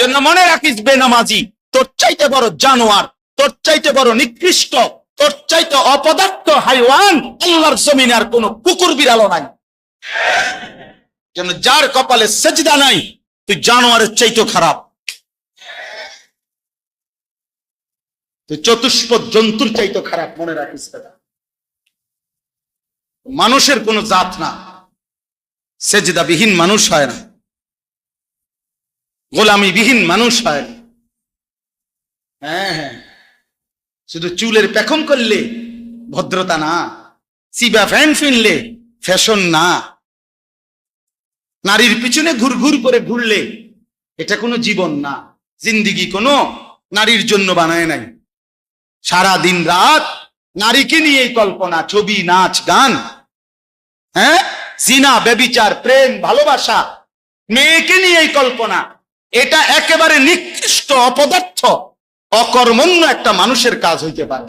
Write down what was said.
জন্য মনে রাখিস বেনামাজি তোর চাইতে বড় জানোয়ার, তোর চাইতে বড় নিকৃষ্ট, তোর চাইতে অপদার্থ হাইওয়ান আল্লাহর জমিনে আর কোন কুকুর বিড়ালও নাই। যেন যার কপালে সেজদা নাই তুই জানোয়ারের চাইতে খারাপ, তুই চতুষ্পদ জন্তুর চাইতে খারাপ, মনে রাখিস কথা। মানুষের কোন জাত না, সেজদাবিহীন মানুষ হয় না, গোলামিবিহীন মানুষ হয় না। হ্যাঁ, শুধু চুলের পেখম করলে ভদ্রতা না, সিবা ফ্যান ফিনলে ফ্যাশন না, নারীর পিছনে ঘুরঘুর করে ঘুরলে এটা কোনো জীবন না। জিন্দিগি কোনো নারীর জন্য বানায় নাই। সারা দিন রাত নারীকে নিয়ে কল্পনা, ছবি, নাচ, গান, হ্যাঁ, জিনা, ব্যভিচার, প্রেম, ভালোবাসা, মেয়েকে নিয়ে কল্পনা। এটা একেবারে নিকৃষ্ট, অপদার্থ, অকর্মণ্য একটা মানুষের কাজ হইতে পারে।